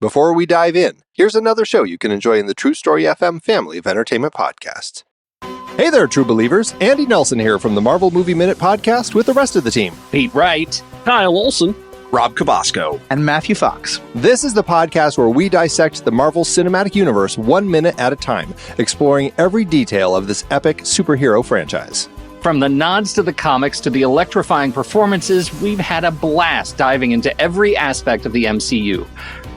Before we dive in, here's another show you can enjoy in the True Story FM family of entertainment podcasts. Hey there, true believers. Andy Nelson here from the Marvel Movie Minute podcast with the rest of the team. Pete Wright, Kyle Olson, Rob Cabasco, and Matthew Fox. This is the podcast where we dissect the Marvel Cinematic Universe 1 minute at a time, exploring every detail of this epic superhero franchise. From the nods to the comics to the electrifying performances, we've had a blast diving into every aspect of the MCU.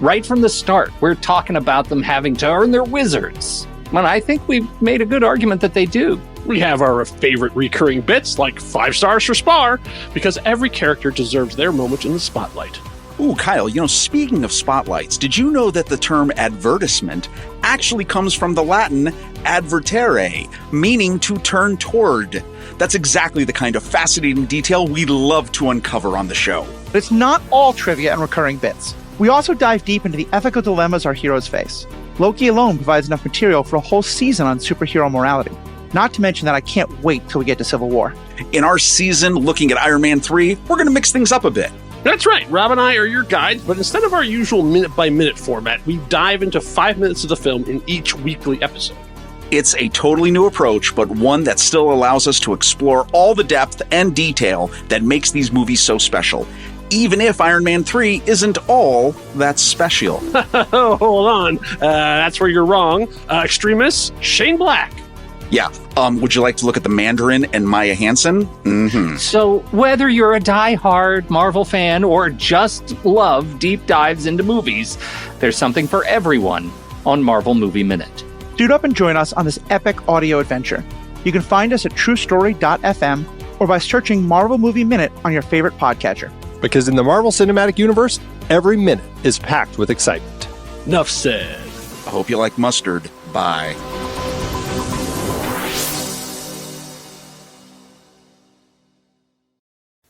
Right from the start, we're talking about them having to earn their wizards. And I think we've made a good argument that they do. We have our favorite recurring bits, like 5 stars for Spar, because every character deserves their moment in the spotlight. Ooh, Kyle, speaking of spotlights, did you know that the term advertisement actually comes from the Latin advertere, meaning to turn toward? That's exactly the kind of fascinating detail we love to uncover on the show. But it's not all trivia and recurring bits. We also dive deep into the ethical dilemmas our heroes face. Loki alone provides enough material for a whole season on superhero morality. Not to mention that I can't wait till we get to Civil War. In our season looking at Iron Man 3, we're going to mix things up a bit. That's right, Rob and I are your guides, but instead of our usual minute-by-minute format, we dive into 5 minutes of the film in each weekly episode. It's a totally new approach, but one that still allows us to explore all the depth and detail that makes these movies so special, even if Iron Man 3 isn't all that special. Hold on, that's where you're wrong. Extremist, Shane Black. Yeah, would you like to look at the Mandarin and Maya Hansen? Mm-hmm. So whether you're a die-hard Marvel fan or just love deep dives into movies, there's something for everyone on Marvel Movie Minute. Suit up and join us on this epic audio adventure. You can find us at truestory.fm or by searching Marvel Movie Minute on your favorite podcatcher. Because in the Marvel Cinematic Universe, every minute is packed with excitement. Enough said. I hope you like mustard. Bye.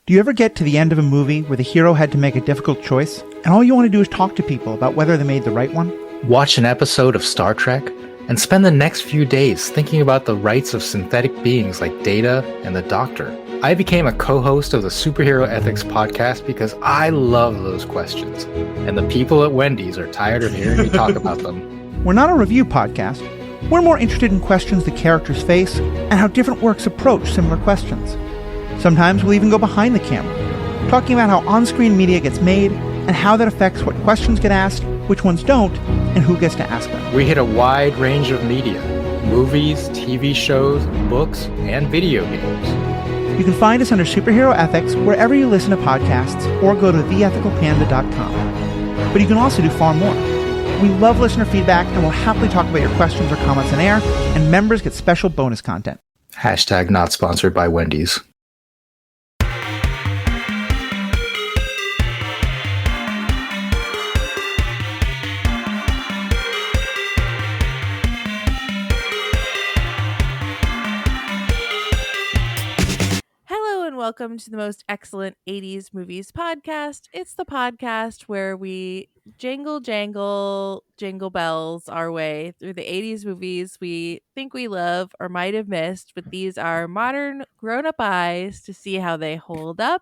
Do you ever get to the end of a movie where the hero had to make a difficult choice, and all you want to do is talk to people about whether they made the right one? Watch an episode of Star Trek and spend the next few days thinking about the rights of synthetic beings like Data and the Doctor. I became a co-host of the Superhero Ethics podcast because I love those questions, and the people at Wendy's are tired of hearing me talk about them. We're not a review podcast. We're more interested in questions the characters face and how different works approach similar questions. Sometimes we'll even go behind the camera, talking about how on-screen media gets made and how that affects what questions get asked, which ones don't, and who gets to ask them. We hit a wide range of media: movies, TV shows, books, and video games. You can find us under Superhero Ethics wherever you listen to podcasts or go to theethicalpanda.com. But you can also do far more. We love listener feedback and we'll happily talk about your questions or comments on air, and members get special bonus content. # not sponsored by Wendy's. Welcome to the most excellent 80s movies podcast. It's the podcast where we jingle bells our way through the 80s movies we think we love or might have missed, but these are modern grown-up eyes to see how they hold up.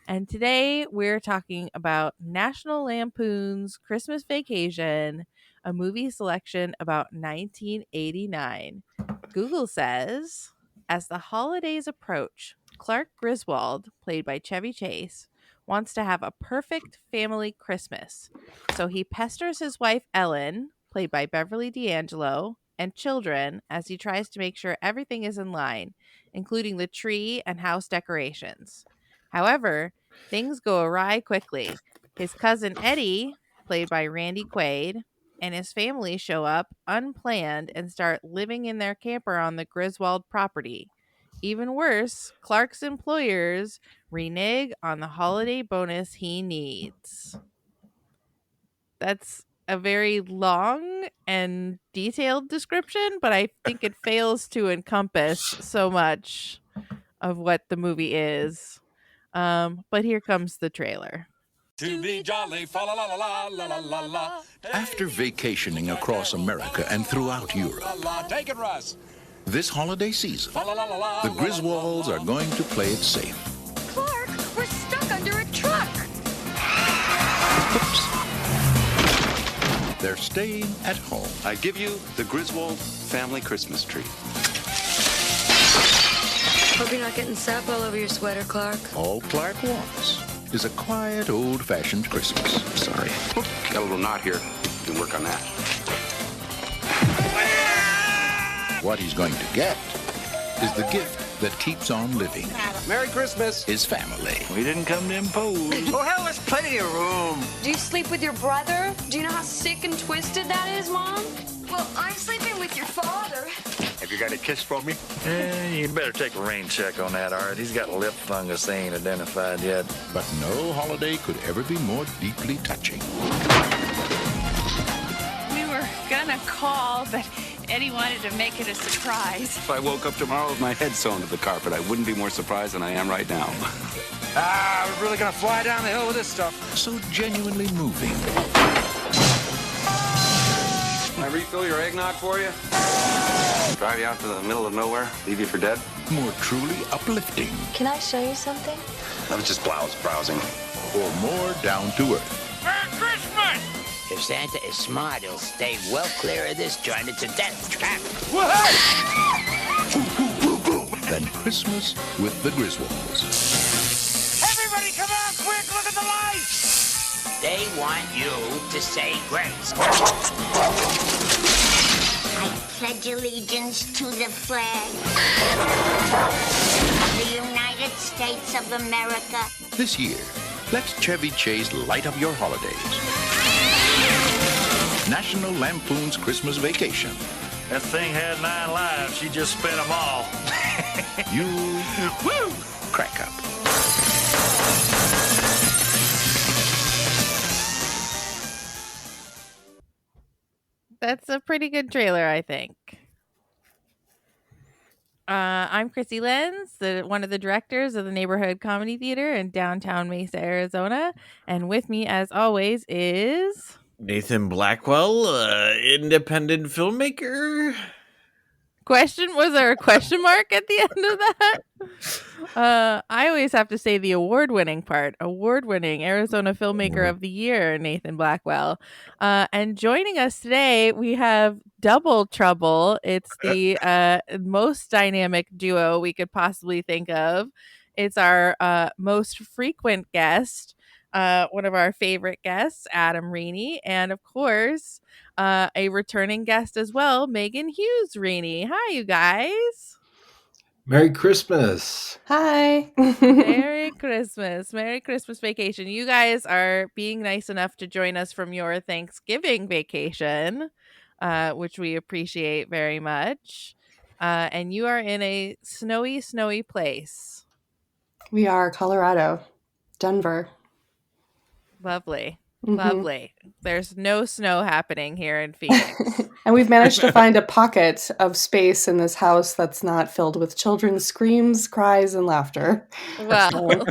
And today we're talking about National Lampoon's Christmas Vacation, a movie selection about 1989. Google says, as the holidays approach, Clark Griswold, played by Chevy Chase, wants to have a perfect family Christmas. So he pesters his wife Ellen, played by Beverly D'Angelo, and children as he tries to make sure everything is in line, including the tree and house decorations. However, things go awry quickly. His cousin Eddie, played by Randy Quaid, and his family show up unplanned and start living in their camper on the Griswold property. Even worse, Clark's employers renege on the holiday bonus he needs. That's a very long and detailed description, but I think it fails to encompass so much of what the movie is. But here comes the trailer. To be jolly, fa la la la la la la la. After vacationing across America and throughout Europe, Take it, Russ. this holiday season, the Griswolds are going to play it safe. Clark, we're stuck under a truck. Oops. They're staying at home. I give you the Griswold family Christmas tree. Hope you're not getting sap all over your sweater, Clark. All Clark wants is a quiet, old-fashioned Christmas. Sorry. Got a little knot here. You can work on that. What he's going to get is the gift that keeps on living. Merry Christmas. His family. We didn't come to impose. Oh, hell, there's plenty of room. Do you sleep with your brother? Do you know how sick and twisted that is, Mom? Well, I'm sleeping with your father. Have you got a kiss for me? You better take a rain check on that, Art. He's got a lip fungus they ain't identified yet. But no holiday could ever be more deeply touching. We were gonna call, but Eddie wanted to make it a surprise. If I woke up tomorrow with my head sewn to the carpet, I wouldn't be more surprised than I am right now. We're really gonna fly down the hill with this stuff. So genuinely moving. Can I refill your eggnog for you? Drive you out to the middle of nowhere? Leave you for dead? More truly uplifting. Can I show you something? I was just browsing. Or more down to earth. Merry Christmas! If Santa is smart, he'll stay well clear of this joint. It's a death trap. Than Christmas with the Griswolds. Everybody come on, quick, look at the lights! They want you to say grace. I pledge allegiance to the flag of the United States of America. This year, let Chevy Chase light up your holidays. National Lampoon's Christmas Vacation. That thing had 9 lives. She just spent them all. You woo, crack up. That's a pretty good trailer, I think. I'm Chrissy Lenz, one of the directors of the Neighborhood Comedy Theater in downtown Mesa, Arizona. And with me, as always, is... Nathan Blackwell, independent filmmaker. Was there a question mark at the end of that? I always have to say the award-winning part. Award-winning Arizona Filmmaker of the Year, Nathan Blackwell. And joining us today, we have Double Trouble. It's the most dynamic duo we could possibly think of. It's our most frequent guest, one of our favorite guests, Adam Rini, and of course, a returning guest as well, Megan Hughes Rini. Hi, you guys. Merry Christmas. Hi. Merry Christmas. Merry Christmas vacation. You guys are being nice enough to join us from your Thanksgiving vacation, which we appreciate very much. And you are in a snowy, snowy place. We are Colorado, Denver. Lovely. Mm-hmm. Lovely. There's no snow happening here in Phoenix. And we've managed to find a pocket of space in this house that's not filled with children's screams, cries, and laughter. Well,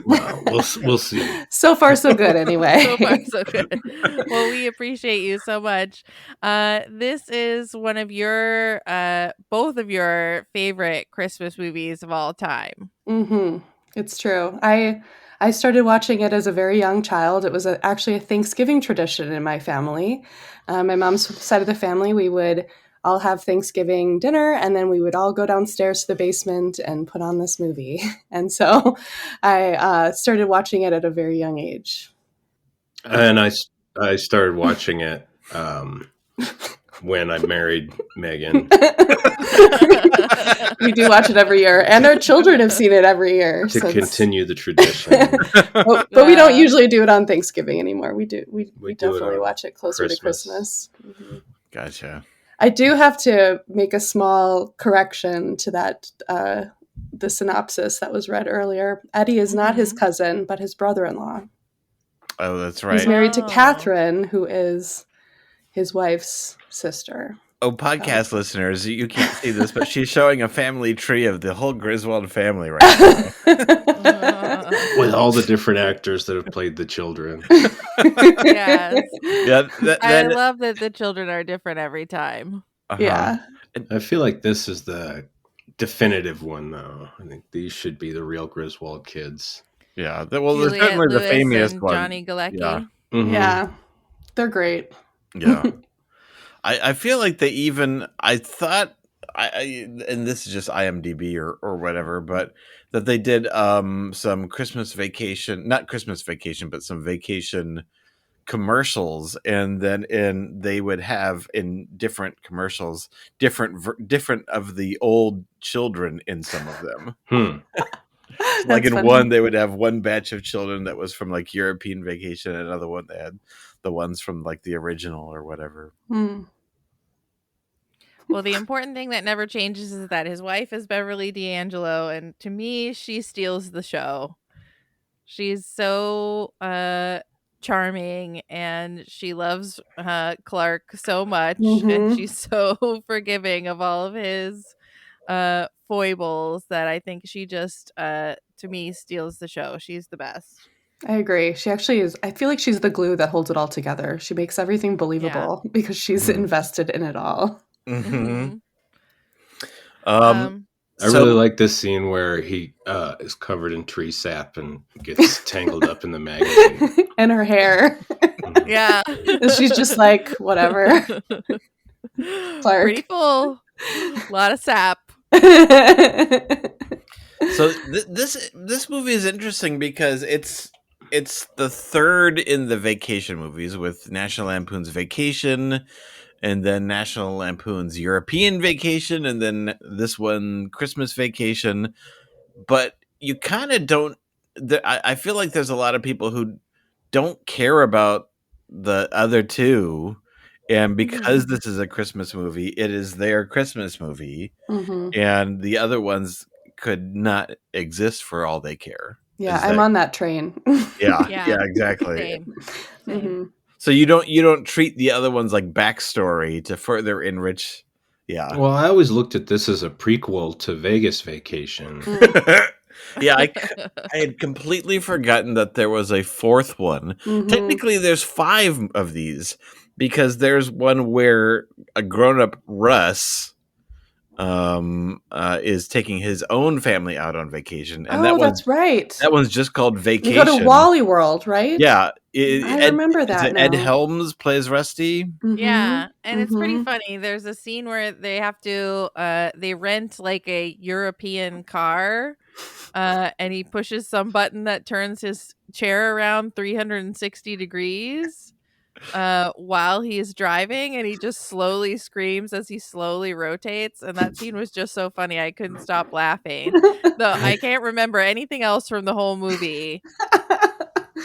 we'll see. So far, so good anyway. So far, so good. Well, we appreciate you so much. This is one of your, both of your favorite Christmas movies of all time. Mm-hmm. It's true. I started watching it as a very young child. It was actually a Thanksgiving tradition in my family. My mom's side of the family, we would all have Thanksgiving dinner, and then we would all go downstairs to the basement and put on this movie. And so I started watching it at a very young age. And I started watching it when I married Megan. We do watch it every year, and our children have seen it every year to continue the tradition. but we don't usually do it on Thanksgiving anymore. We definitely watch it closer to Christmas. Mm-hmm. Gotcha. I do have to make a small correction to that. The synopsis that was read earlier. Eddie is not his cousin, but his brother-in-law. Oh, that's right. He's married to Catherine, who is his wife's sister. Oh, podcast listeners, you can't see this, but she's showing a family tree of the whole Griswold family right now. With all the different actors that have played the children. Yes. Yeah, I love that the children are different every time. Uh-huh. Yeah. I feel like this is the definitive one, though. I think these should be the real Griswold kids. Yeah. Well, Juliette they're certainly Lewis the famous and one. Johnny Galecki. Yeah. Mm-hmm. Yeah. They're great. Yeah. I feel like they even I thought and this is just IMDb or whatever, but that they did some Christmas Vacation, not Christmas Vacation, but some vacation commercials, and then they would have in different commercials different of the old children in some of them. Like in funny. one, they would have one batch of children that was from like European Vacation, and another one they had the ones from like the original or whatever. Well, the important thing that never changes is that his wife is Beverly D'Angelo, and to me, she steals the show. She's so charming, and she loves Clark so much, and she's so forgiving of all of his foibles that I think she just, to me, steals the show. She's the best. I agree. She actually is. I feel like she's the glue that holds it all together. She makes everything believable because she's invested in it all. Mm-hmm. I really like this scene where he is covered in tree sap and gets tangled up in the magazine. And her hair. Yeah. And she's just like, whatever. Clark. Pretty full. A lot of sap. So this movie is interesting because it's the third in the vacation movies, with National Lampoon's Vacation, and then National Lampoon's European Vacation, and then this one, Christmas Vacation. But you kind of don't. I feel like there's a lot of people who don't care about the other two, and because this is a Christmas movie, it is their Christmas movie, and the other ones could not exist for all they care. Yeah, I'm on that train. Yeah, exactly. Same. So you don't treat the other ones like backstory to further enrich. Yeah. Well, I always looked at this as a prequel to Vegas Vacation. Yeah, I had completely forgotten that there was a fourth one. Technically, there's 5 of these because there's one where a grown-up Russ is taking his own family out on vacation, and that's right. That one's just called Vacation. You go to Wally World, right? Yeah, I remember that. Ed Helms plays Rusty. Yeah, and it's pretty funny. There's a scene where they have to they rent like a European car, and he pushes some button that turns his chair around 360 degrees while he's driving, and he just slowly screams as he slowly rotates, and that scene was just so funny. I couldn't stop laughing. Though I can't remember anything else from the whole movie.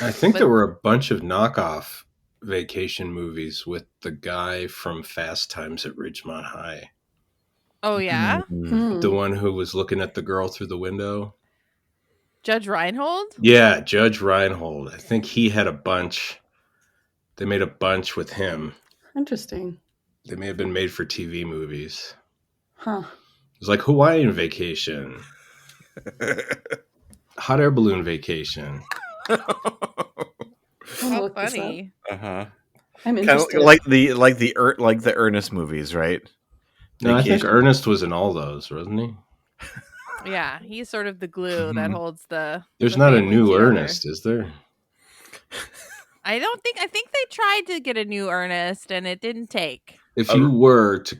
I think there were a bunch of knockoff vacation movies with the guy from Fast Times at Ridgemont High. Oh yeah? The one who was looking at the girl through the window. Judge Reinhold? Yeah, Judge Reinhold. I think he had a bunch. They made a bunch with him. Interesting. They may have been made for TV movies. Huh. It was like Hawaiian Vacation. Hot Air Balloon Vacation. How funny. I'm interested. Like the Ernest movies, right? No, I think Ernest was in all those, wasn't he? Yeah, he's sort of the glue that holds the. There's the not a family new together. Ernest, is there? I think they tried to get a new Ernest and it didn't take. If you were to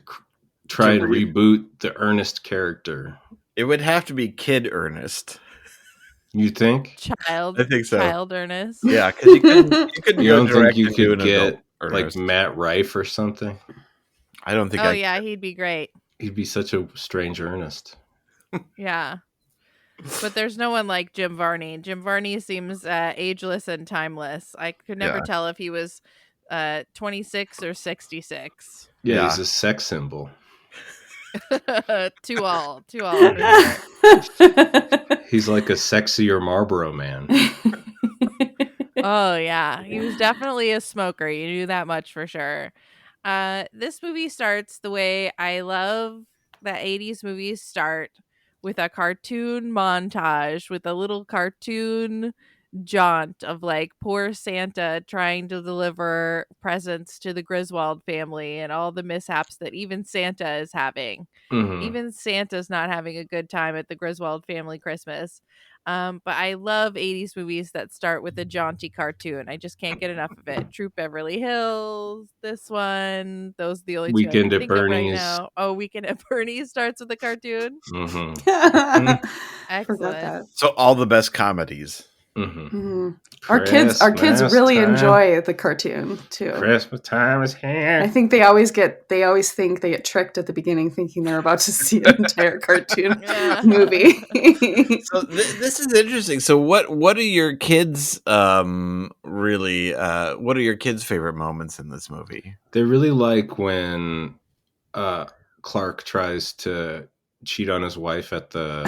try and reboot the Ernest character, it would have to be Kid Ernest. You think? Child. I think so. Child Ernest. Yeah, because you couldn't. You don't think you do could an get adult like Ernest. Matt Rife or something? I don't think. Oh yeah, he'd be great. He'd be such a strange Ernest. Yeah. But there's no one like Jim Varney. Jim Varney seems ageless and timeless. I could never tell if he was 26 or 66. Yeah, he's a sex symbol. Too all. He's like a sexier Marlboro man. Oh yeah, he was definitely a smoker. You knew that much for sure. This movie starts the way I love that 80s movies start, with a cartoon montage with a little cartoon jaunt of like poor Santa trying to deliver presents to the Griswold family and all the mishaps that even Santa is having. Even Santa's not having a good time at the Griswold family Christmas. But I love 80s movies that start with a jaunty cartoon. I just can't get enough of it. Troop Beverly Hills, this one. Those are the only two I Weekend can at think of right Bernie's. now. Oh, Weekend at Bernie's starts with a cartoon. Forgot Excellent. that. So all the best comedies. Our kids really enjoy the cartoon too. Christmas time is here. I think they always think they get tricked at the beginning, thinking they're about to see an entire cartoon movie. So this is interesting. So what are your kids really? What are your kids' favorite moments in this movie? They really like when Clark tries to cheat on his wife at the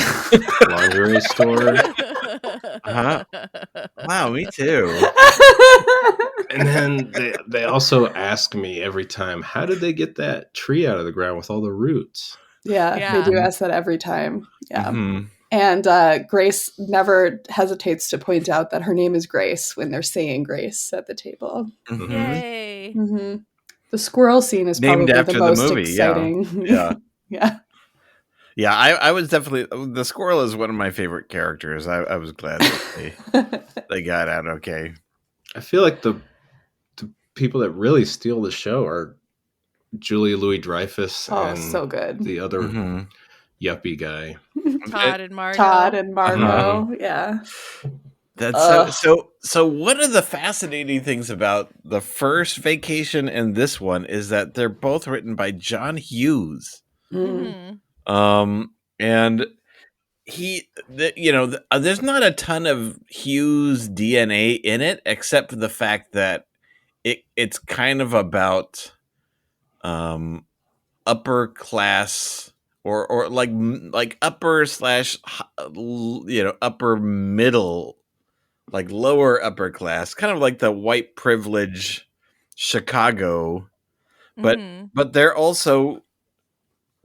lingerie store. Wow, me too. And then they also ask me every time, how did they get that tree out of the ground with all the roots? Yeah. They do ask that every time. Yeah. Mm-hmm. And Grace never hesitates to point out that her name is Grace when they're saying Grace at the table. Mm-hmm. Yay. Mm-hmm. The squirrel scene is named probably after the most movie. exciting. Yeah. Yeah. Yeah, I was definitely the squirrel is one of my favorite characters. I was glad that they got out okay. I feel like the people that really steal the show are Julia Louis-Dreyfus and so good. The other yuppie guy. Todd and Margot. Yeah. That's so one of the fascinating things about the first Vacation and this one is that they're both written by John Hughes. Mm-hmm. And there's not a ton of Hughes DNA in it, except for the fact that it's kind of about upper class or like upper / upper middle, like lower upper class, kind of like the white privilege Chicago, but they're also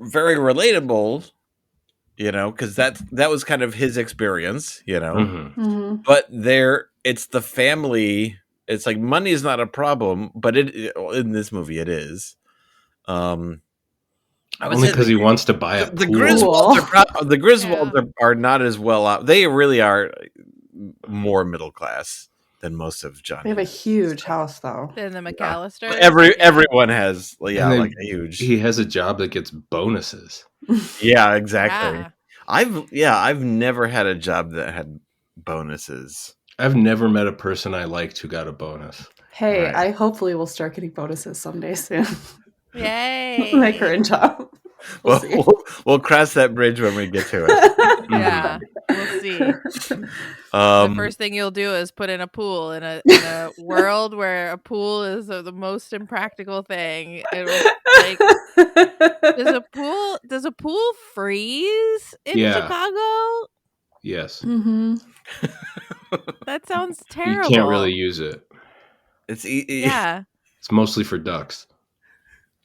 very relatable, because that was kind of his experience, but it's the family. It's like money is not a problem, but in this movie it is. Only because he wants to buy a the pool. Griswolds are not as well off. They really are more middle class than most of John. They have a huge house, though. Than the McAllister. Everyone has, like a huge. He has a job that gets bonuses. Yeah, exactly. Yeah. I've never had a job that had bonuses. I've never met a person I liked who got a bonus. Hey, right. I hopefully will start getting bonuses someday soon. Yay! My current job. We'll cross that bridge when we get to it. Yeah, we'll see. The first thing you'll do is put in a pool in a world where a pool is the most impractical thing. Does a pool freeze in Chicago? Yes. Mm-hmm. That sounds terrible. You can't really use it. It's It's mostly for ducks.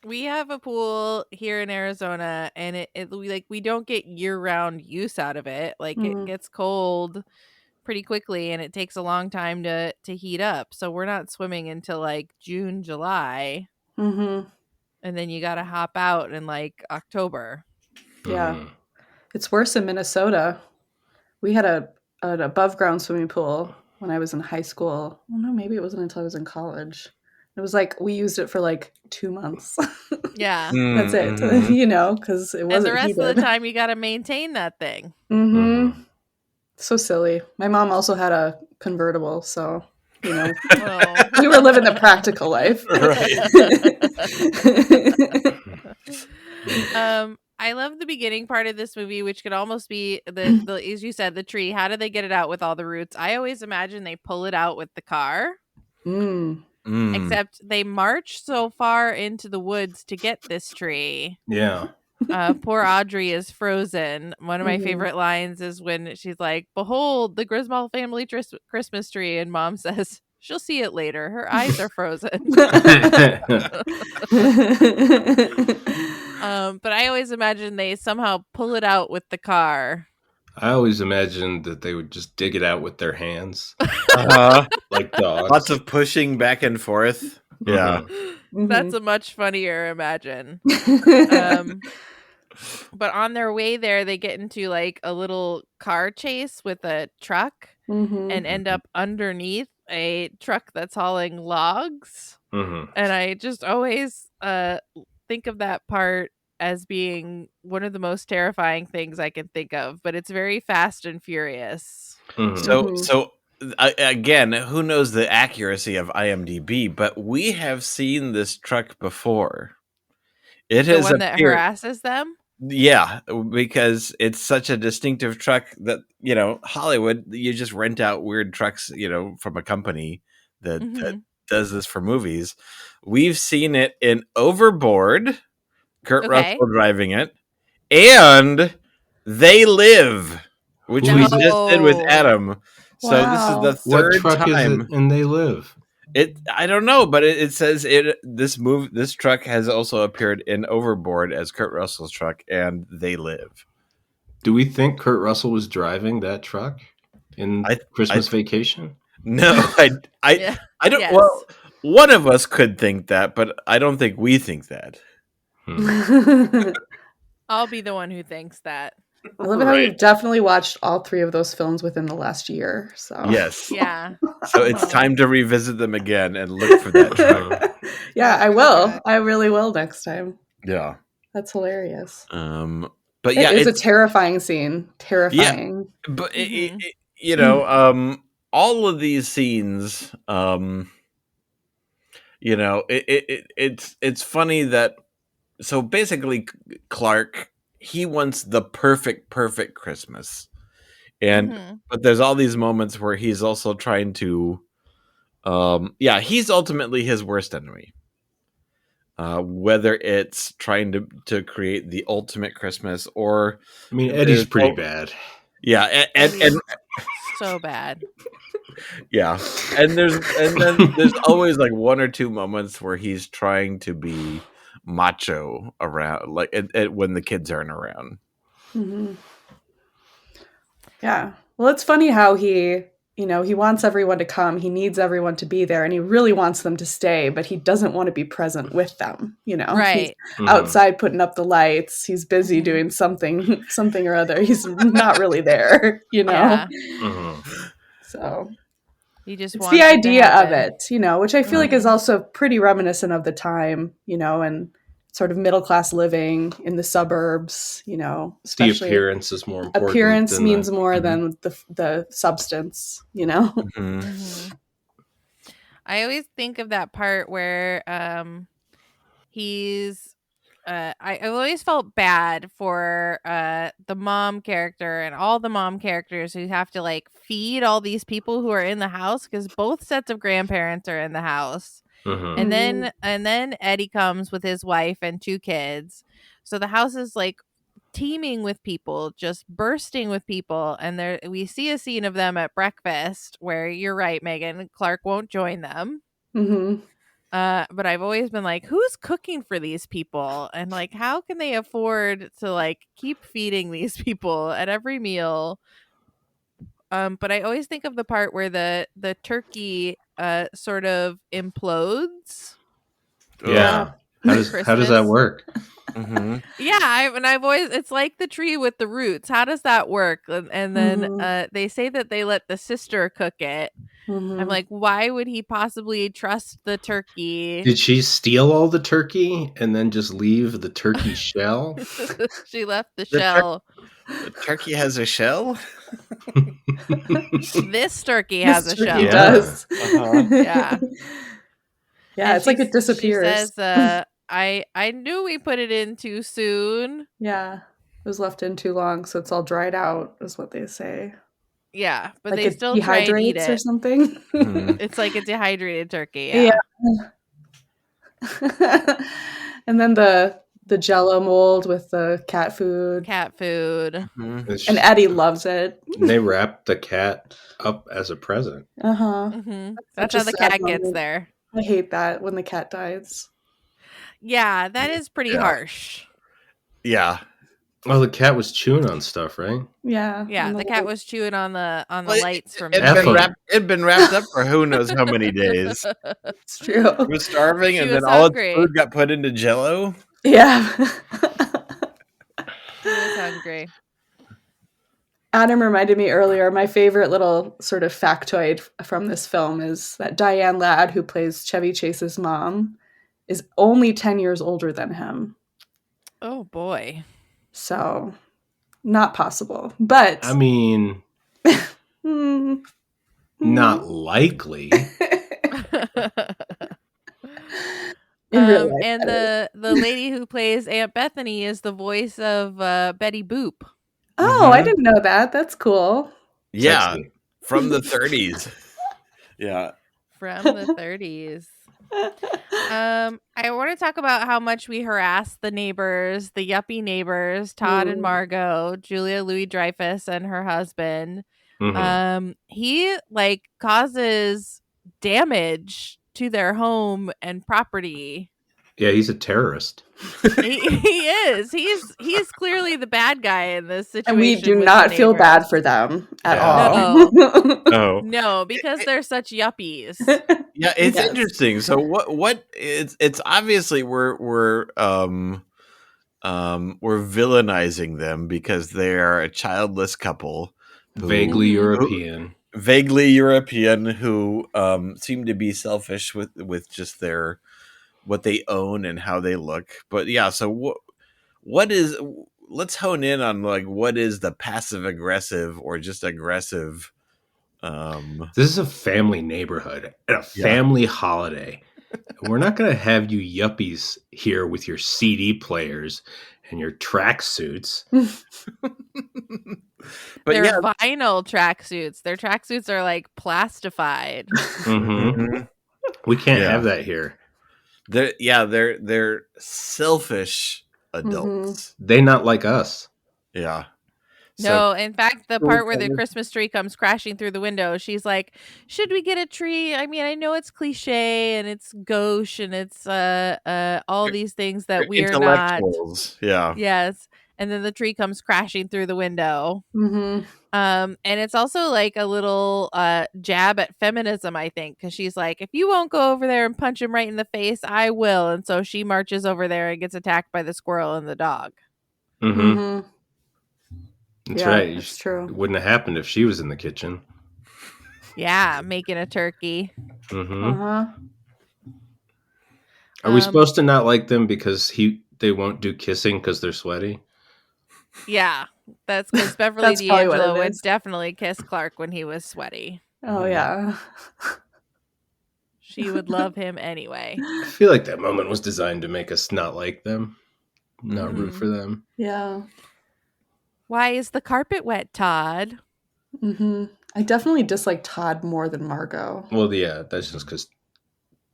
We have a pool here in Arizona, and we don't get year-round use out of it. Like it gets cold pretty quickly, and it takes a long time to heat up. So we're not swimming until like June, July, and then you got to hop out in like October. Yeah, it's worse in Minnesota. We had an above-ground swimming pool when I was in high school. Well, no, maybe it wasn't until I was in college. It was like we used it for like 2 months. Yeah. That's it. Because it wasn't And the rest heated. of the time, you got to maintain that thing. So silly. My mom also had a convertible, so, we were living the practical life. Right. I love the beginning part of this movie, which could almost be the as you said, the tree. How do they get it out with all the roots? I always imagine they pull it out with the car. Except they march so far into the woods to get this tree. Yeah. Poor Audrey is frozen. One of my favorite lines is when she's like, "Behold, the Griswold family Christmas tree," and Mom says, "She'll see it later. Her eyes are frozen." But I always imagine they somehow pull it out with the car. I always imagined that they would just dig it out with their hands. Like dogs. Lots of pushing back and forth. Yeah. That's a much funnier imagine. But on their way there, they get into like a little car chase with a truck and end up underneath a truck that's hauling logs. And I just always think of that part as being one of the most terrifying things I can think of. But it's very Fast and Furious. So again, who knows the accuracy of IMDb? But we have seen this truck before. It The has one that appeared. harasses them? Yeah, because it's such a distinctive truck that, Hollywood, you just rent out weird trucks, from a company that does this for movies. We've seen it in Overboard, Kurt Russell driving it, and They Live, which we just did with Adam. So this is the third What truck time. is it in They Live? I don't know, but it says this truck has also appeared in Overboard as Kurt Russell's truck, and They Live. Do we think Kurt Russell was driving that truck in Christmas Vacation? No, I don't. Yes. Well, one of us could think that, but I don't think we think that. I'll be the one who thinks that. I love how you've definitely watched all 3 of those films within the last year. So Yes. Yeah. So it's time to revisit them again and look for that truck. Yeah, I will. I really will next time. Yeah. That's hilarious. But yeah, it's a terrifying scene. Terrifying. Yeah, but all of these scenes, it's funny that. So basically, Clark, he wants the perfect Christmas, but there's all these moments where he's also trying to, he's ultimately his worst enemy. Whether it's trying to create the ultimate Christmas, or Eddie's pretty bad. Yeah, and so bad. Yeah, and then there's always like 1 or 2 moments where he's trying to be macho around, like when the kids aren't around. Yeah. Well, it's funny how he wants everyone to come. He needs everyone to be there, and he really wants them to stay, but he doesn't want to be present with them. Right. He's outside putting up the lights. He's busy doing something or other. He's not really there. Yeah. So he just it's wants the idea of happen. it, which I feel like is also pretty reminiscent of the time, and sort of middle class living in the suburbs. The appearance is more important. Appearance means more than the substance. I always think of that part where he's. I always felt bad for the mom character and all the mom characters who have to like feed all these people who are in the house, because both sets of grandparents are in the house. And then Eddie comes with his wife and 2 kids. So the house is like teeming with people, just bursting with people. And we see a scene of them at breakfast where, you're right, Megan, Clark won't join them. But I've always been like, who's cooking for these people? And like, how can they afford to like keep feeding these people at every meal? But I always think of the part where the turkey sort of implodes. Yeah. How does that work? Yeah, I've always, it's like the tree with the roots. How does that work? And then they say that they let the sister cook it. I'm like, why would he possibly trust the turkey? Did she steal all the turkey and then just leave the turkey shell? She left the shell. The turkey has a shell? This turkey has a shell. He does. Yeah. Yeah, And it's like it disappears. She says, I knew we put it in too soon. Yeah. It was left in too long, so it's all dried out, is what they say. Yeah, but like they still try and eat dehydrates it or something. It's like a dehydrated turkey. Yeah. And then the Jell-O mold with the cat food. Mm-hmm. And Eddie loves it. They wrap the cat up as a present. Mm-hmm. That's how the cat gets there. I hate that when the cat dies. Yeah, that is pretty harsh. Yeah. Well, the cat was chewing on stuff, right? Yeah. Yeah, the cat was chewing on the lights from It'd been wrapped up for who knows how many days. It's true. It was starving, She and was then all its hungry. food got put into Jell-O. Yeah. He was hungry. Adam reminded me earlier, my favorite little sort of factoid from this film is that Diane Ladd, who plays Chevy Chase's mom, is only 10 years older than him. Oh, boy. So, not possible. But I mean, not likely. And the lady who plays Aunt Bethany is the voice of Betty Boop. Oh, I didn't know that. That's cool. Yeah, from the 30s. Yeah. From the 30s. I want to talk about how much we harass the neighbors, the yuppie neighbors, Todd and Margot, Julia Louis-Dreyfus and her husband. He causes damage to their home and property. Yeah, he's a terrorist. He is. He's clearly the bad guy in this situation. And we do not feel bad for them at all. No, because they're such yuppies. Yeah, it's interesting. So what it's obviously we're villainizing them because they are a childless couple, vaguely European who seem to be selfish with just their what they own and how they look. But yeah, so what is, let's hone in on what is the passive aggressive or just aggressive. This is a family neighborhood and a family holiday. We're not going to have you yuppies here with your CD players and your tracksuits. But they're vinyl tracksuits. Their tracksuits are plastified. We can't have that here. They're selfish adults. They not like us. Yeah. No, in fact, the part where the Christmas tree comes crashing through the window, she's like, should we get a tree? I mean, I know it's cliche and it's gauche and it's all these things that we're not. Yeah. Yes. And then the tree comes crashing through the window. And it's also like a little jab at feminism, I think, because she's like, if you won't go over there and punch him right in the face, I will. And so she marches over there and gets attacked by the squirrel and the dog. That's right. That's true. It wouldn't have happened if she was in the kitchen. Yeah, making a turkey. Are we supposed to not like them because they won't do kissing because they're sweaty? Yeah, that's because Beverly D'Angelo would definitely kiss Clark when he was sweaty. Oh, yeah. She would love him anyway. I feel like that moment was designed to make us not like them, not root for them. Yeah. Why is the carpet wet, Todd? I definitely dislike Todd more than Margot. Well, yeah, that's just because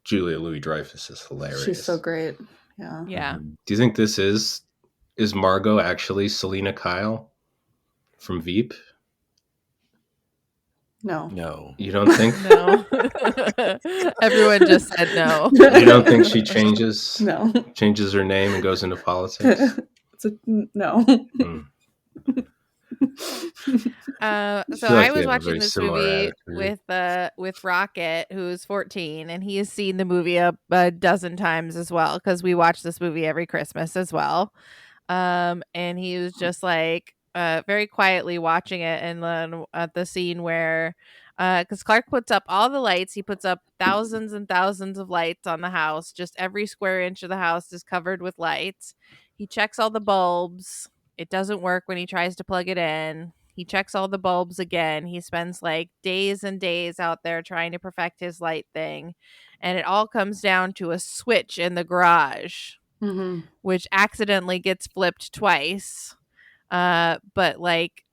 Julia Louis-Dreyfus is hilarious. She's so great. Yeah. Yeah. Do you think this is Margot actually Selena Kyle from Veep? No. You don't think? No. Everyone just said no. You don't think she changes? No. Changes her name and goes into politics? No. So I was watching this movie with Rocket, who's 14, and he has seen the movie a dozen times as well, because we watch this movie every Christmas as well. And he was just very quietly watching it, and then at the scene where because Clark puts up all the lights, he puts up thousands and thousands of lights on the house. Just every square inch of the house is covered with lights. He checks all the bulbs. It doesn't work when he tries to plug it in. He checks all the bulbs again. He spends days and days out there trying to perfect his light thing. And it all comes down to a switch in the garage, which accidentally gets flipped twice. But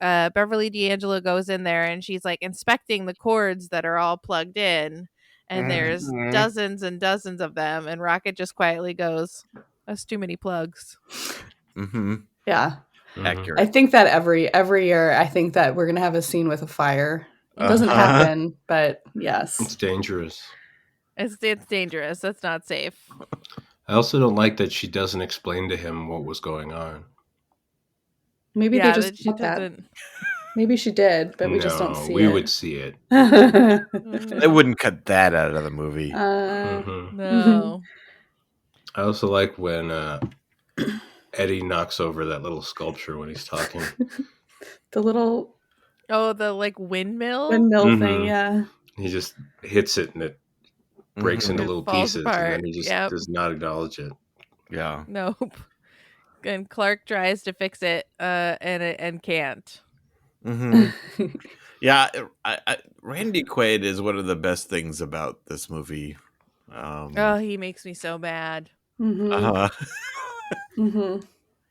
Beverly D'Angelo goes in there and she's inspecting the cords that are all plugged in. And there's dozens and dozens of them. And Rocket just quietly goes, that's too many plugs. Yeah. Accurate. I think that every year, I think that we're going to have a scene with a fire. It doesn't happen, but yes. It's dangerous. It's dangerous. That's not safe. I also don't like that she doesn't explain to him what was going on. Maybe they just cut that. Maybe she did, but we just don't see it. We would see it. They wouldn't cut that out of the movie. No. I also like when Eddie knocks over that little sculpture when he's talking. The little the like windmill thing, yeah. He just hits it and it breaks into It little falls pieces, apart. and then he just does not acknowledge it. Yeah. Nope. And Clark tries to fix it, and can't. Yeah, Randy Quaid is one of the best things about this movie. He makes me so mad.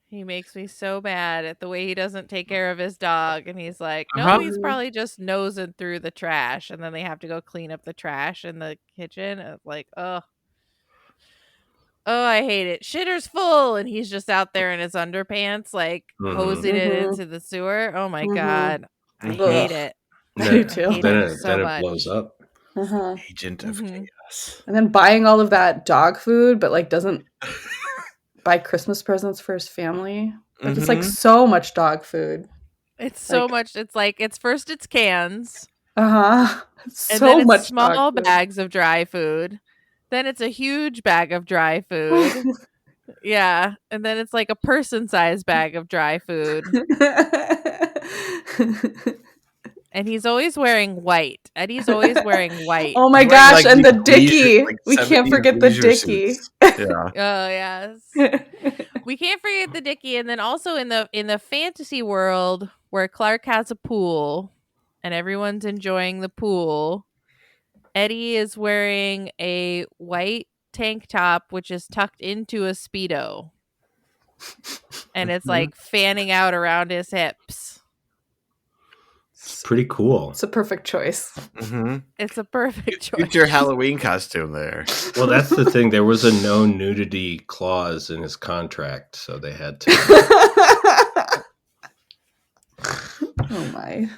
He makes me so mad at the way he doesn't take care of his dog, and he's like, no, he's probably just nosing through the trash, and then they have to go clean up the trash in the kitchen. It's like, oh, I hate it. Shitter's full, and he's just out there in his underpants, like hosing it into the sewer. Oh my god, I hate it. I do too. Then it blows up. Agent of chaos. And then buying all of that dog food, but like doesn't buy Christmas presents for his family. Like it's like so much dog food. It's so much. It's like it's cans. And then so it's much small dog food. bags of dry food. Then it's a huge bag of dry food. Yeah. And then it's like a person-sized bag of dry food. And he's always wearing white. Eddie's always wearing white. Oh my gosh, and the Dickie. We can't forget the Dickie. Yeah. Oh yes. We can't forget the Dickie. And then also in the fantasy world where Clark has a pool and everyone's enjoying the pool, Eddie is wearing a white tank top which is tucked into a Speedo. And it's like fanning out around his hips. It's pretty cool. It's a perfect choice. It's a perfect choice. It's your Halloween costume there. Well, that's the thing. There was a no nudity clause in his contract, so they had to. Oh my.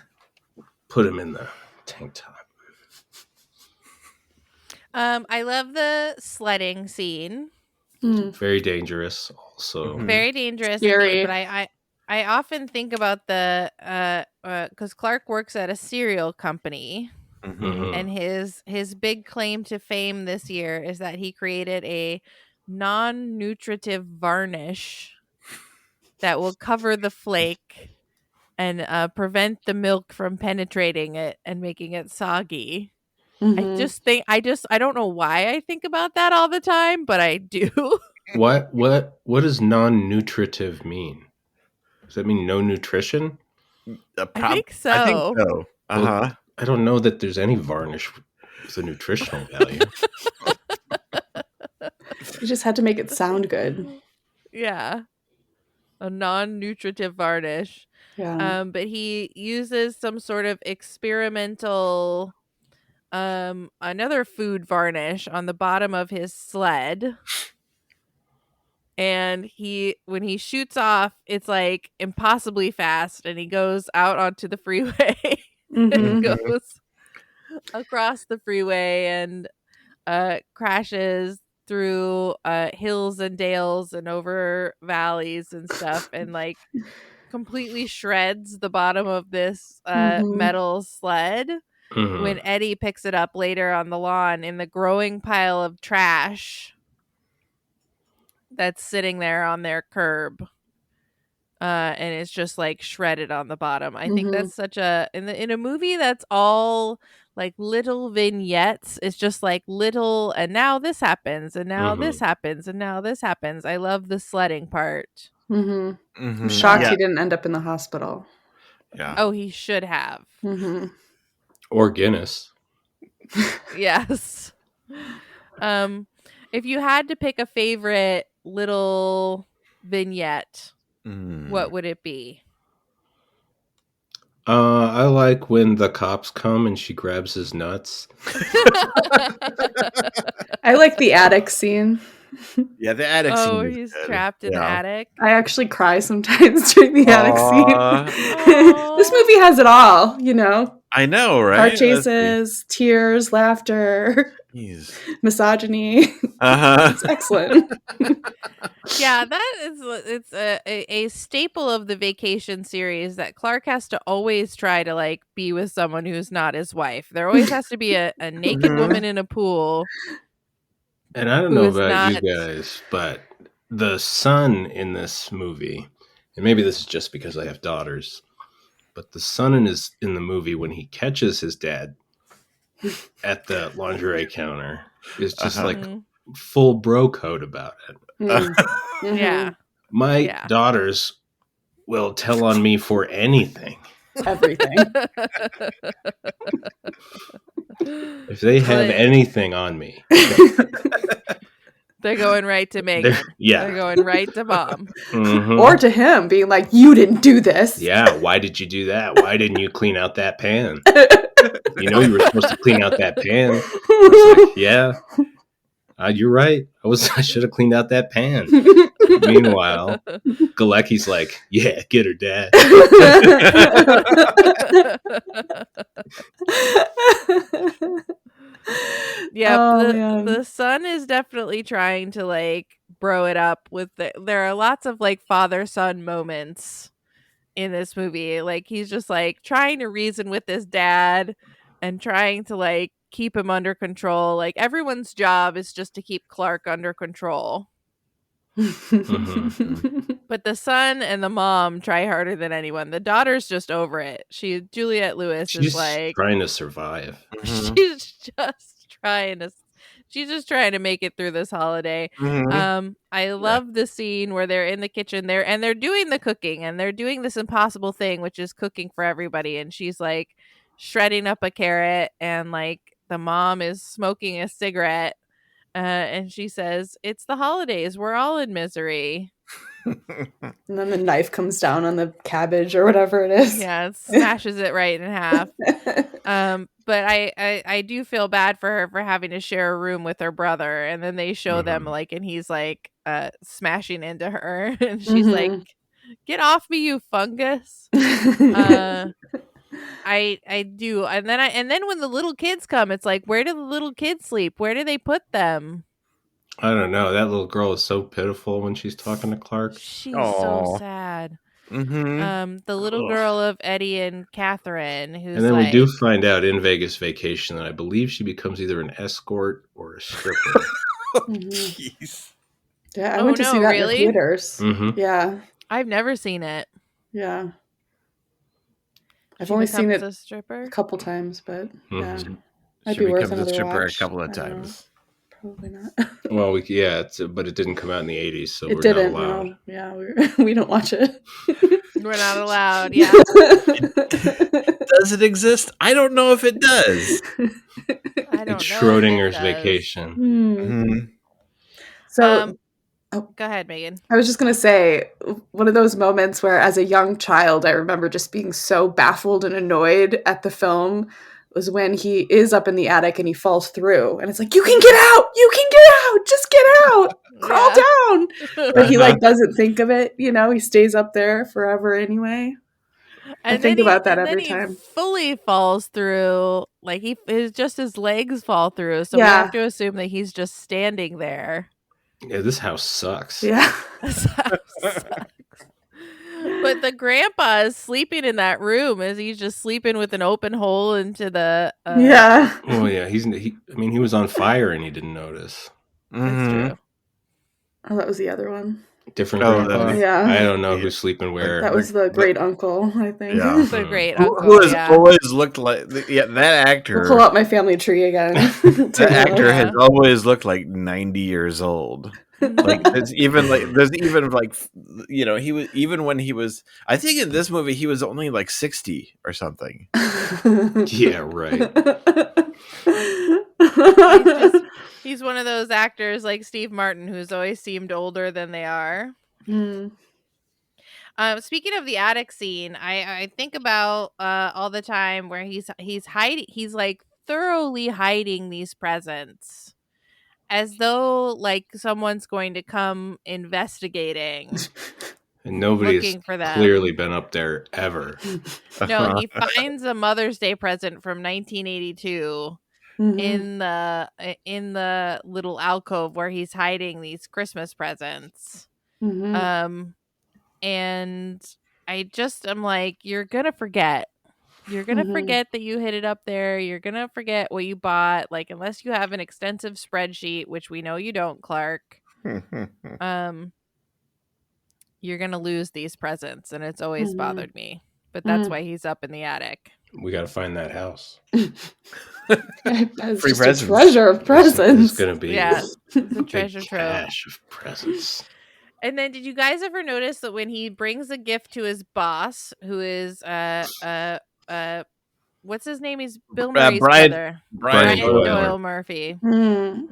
Put him in the tank top. I love the sledding scene. Very dangerous, also. Very dangerous. Scary. But I often think about because Clark works at a cereal company, and his big claim to fame this year is that he created a non-nutritive varnish that will cover the flake and prevent the milk from penetrating it and making it soggy. I don't know why I think about that all the time, but I do. What does non-nutritive mean? Does that mean no nutrition? I think so. I think so. Well, I don't know that there's any varnish with a nutritional value. You just had to make it sound good. Yeah. A non-nutritive varnish. Yeah. But he uses some sort of experimental another food varnish on the bottom of his sled. And when he shoots off, it's like impossibly fast, and he goes out onto the freeway and goes across the freeway and crashes through hills and dales and over valleys and stuff, and like completely shreds the bottom of this metal sled. When Eddie picks it up later on the lawn in the growing pile of trash that's sitting there on their curb, and it's just like shredded on the bottom. I think that's such in a movie that's all like little vignettes. It's just like little, and now this happens, and now this happens, and now this happens. I love the sledding part. I'm shocked he didn't end up in the hospital. Yeah. Oh, he should have. Or Guinness. Yes. If you had to pick a favorite little vignette, what would it be? I like when the cops come and she grabs his nuts. I like the attic scene. Yeah, the attic scene. Oh, he's trapped in the attic. I actually cry sometimes during the attic scene. This movie has it all, you know. I know, right? Car chases, tears, laughter, misogyny. It's excellent. Yeah, it's a staple of the Vacation series that Clark has to always try to like be with someone who's not his wife. There always has to be a naked woman in a pool. And I don't know about you guys, but the son in this movie, and maybe this is just because I have daughters, but the son in the movie, when he catches his dad at the lingerie counter, is just like full bro code about it. Yeah. My daughters will tell on me for anything. Everything. If they have anything on me, they're going right to Megan. They're going right to mom. Mm-hmm. Or to him, being like, you didn't do this. Yeah, why did you do that? Why didn't you clean out that pan? You know you were supposed to clean out that pan. Like, yeah, you're right. I should have cleaned out that pan. Meanwhile, Galecki's like, yeah, get her, Dad. Yeah, the son is definitely trying to like bro it up with there are lots of like father-son moments in this movie. Like he's just like trying to reason with his dad and trying to like keep him under control. Like everyone's job is just to keep Clark under control. But the son and the mom try harder than anyone. The daughter's just over it. Juliette Lewis She's is like trying to survive. She's just trying to make it through this holiday. I love the scene where they're in the kitchen there and they're doing the cooking and they're doing this impossible thing, which is cooking for everybody. And she's like shredding up a carrot and like the mom is smoking a cigarette. And she says, "It's the holidays. We're all in misery." And then the knife comes down on the cabbage or whatever it is. Yeah, it smashes it right in half. But I do feel bad for her for having to share a room with her brother. And then they show them like, and he's like smashing into her. And she's like, "Get off me, you fungus." I do. And then when the little kids come, it's like, where do the little kids sleep? Where do they put them? I don't know. That little girl is so pitiful when she's talking to Clark. She's so sad. The little girl of Eddie and Catherine, who's and then like, we do find out in Vegas Vacation that I believe she becomes either an escort or a stripper. Jeez. Yeah, I went to see that in the theaters. Yeah. I've never seen it. Yeah. I've She only seen it becomes a stripper a couple times, but yeah. Might She be worth becomes a another stripper watch. a couple of times. Probably not. Well, but it didn't come out in the 80s, so It we're didn't. not allowed. No. Yeah, we don't watch it. We're not allowed. Yeah. Does it exist? I don't know if it does. I don't It's know Schrodinger's if it does. Vacation. So, go ahead, Megan. I was just going to say, one of those moments where as a young child, I remember just being so baffled and annoyed at the film was when he is up in the attic and he falls through. And it's like, you can get out! You can get out! Just get out! Crawl down! But he like doesn't think of it, you know? He stays up there forever anyway. I think about that every time. He fully falls through, like just his legs fall through. So we have to assume that he's just standing there. Yeah, this house sucks. Yeah. This house sucks. But the grandpa is sleeping in that room. Is he just sleeping with an open hole into the? Yeah. Well, yeah, he was on fire and he didn't notice. That's true. Oh, that was the other one. Different grandpa? Yeah. I don't know who's sleeping where. That was the great uncle, I think. Yeah. The great uncle. Who has always looked like that actor. We'll pull out my family tree again. That actor has always looked like 90 years old. Like there's even you know, he was even when he was, I think in this movie he was only like 60 or something. Yeah, right. He's one of those actors like Steve Martin who's always seemed older than they are. Speaking of the attic scene, I think about all the time where he's hiding. He's like thoroughly hiding these presents, as though like someone's going to come investigating. And nobody's looking for them. Clearly been up there ever. No, he finds a Mother's Day present from 1982 in the little alcove where he's hiding these Christmas presents. And I'm like, you're gonna forget. You're gonna forget that you hid it up there. You're gonna forget what you bought. Like, unless you have an extensive spreadsheet, which we know you don't, Clark. you're going to lose these presents. And it's always Mhm. bothered me. But that's Mm. why he's up in the attic. We got to find that house. It's Free just presents. a treasure of presents. It's going to be Yeah, it's a big treasure trove. cache of presents. And then did you guys ever notice that when he brings a gift to his boss, who is what's his name? He's Bill Murray's brother. Brian Doyle Murphy. Mm.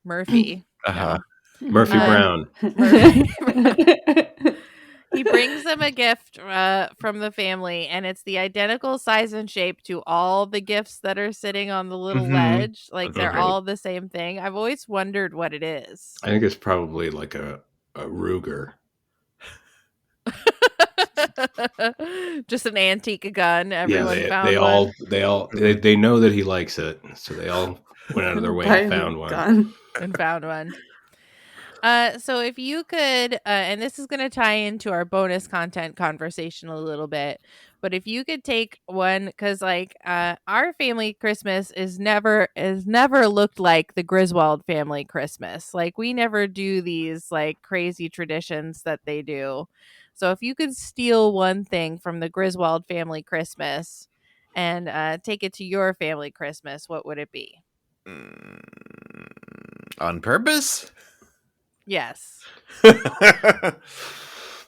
Murphy. Uh-huh. Murphy Brown. He brings them a gift from the family, and it's the identical size and shape to all the gifts that are sitting on the little ledge. Like, they're all the same thing. I've always wondered what it is. I think it's probably like a Ruger. Just an antique gun. Everyone found they one. they know that he likes it, so they all went out of their way and found one. So if you could, and this is going to tie into our bonus content conversation a little bit, but if you could take one, because like our family Christmas is never looked like the Griswold family Christmas. Like, we never do these like crazy traditions that they do. So if you could steal one thing from the Griswold family Christmas and take it to your family Christmas, what would it be? On purpose? Yes.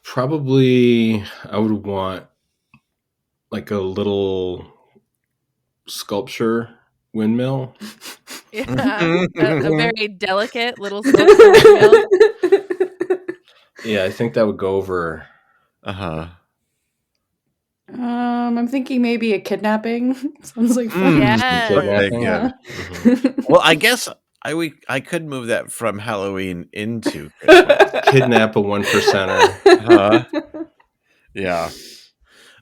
Probably I would want like a little sculpture windmill. Yeah, a very delicate little sculpture windmill. Yeah, I think that would go over. I'm thinking maybe a kidnapping. Sounds like fun. Yeah. Well, I guess I could move that from Halloween into kidnap a 1%er. Yeah.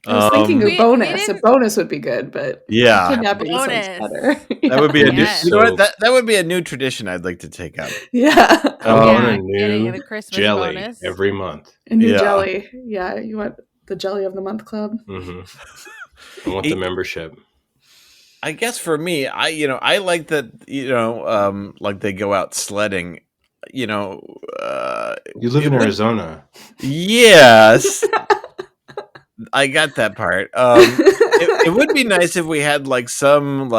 I was thinking a bonus. A bonus would be good, but kidnapping sounds better. That would be a new. Yes. You know what? That would be a new tradition I'd like to take up. Yeah. I want a getting new a Christmas jelly bonus. every month. A new jelly. Yeah, you want the Jelly of the Month Club? Mm-hmm. I want the membership. I guess for me, I like that, like they go out sledding, you live in Arizona. Yes. I got that part. It would be nice if we had like some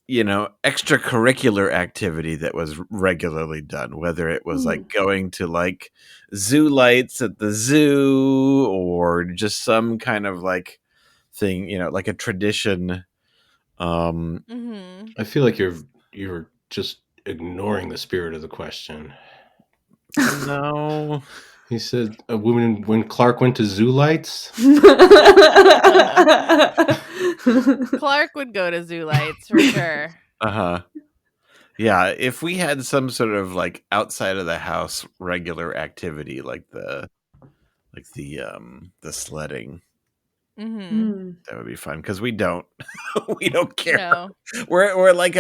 extracurricular activity that was regularly done, whether it was like going to like zoo lights at the zoo or just some kind of like thing, like a tradition. I feel like you're just ignoring the spirit of the question. No. He said a woman when Clark went to zoo lights. Clark would go to zoo lights for sure. Yeah, if we had some sort of like outside of the house regular activity like the sledding. That would be fun because we don't care. No. We're like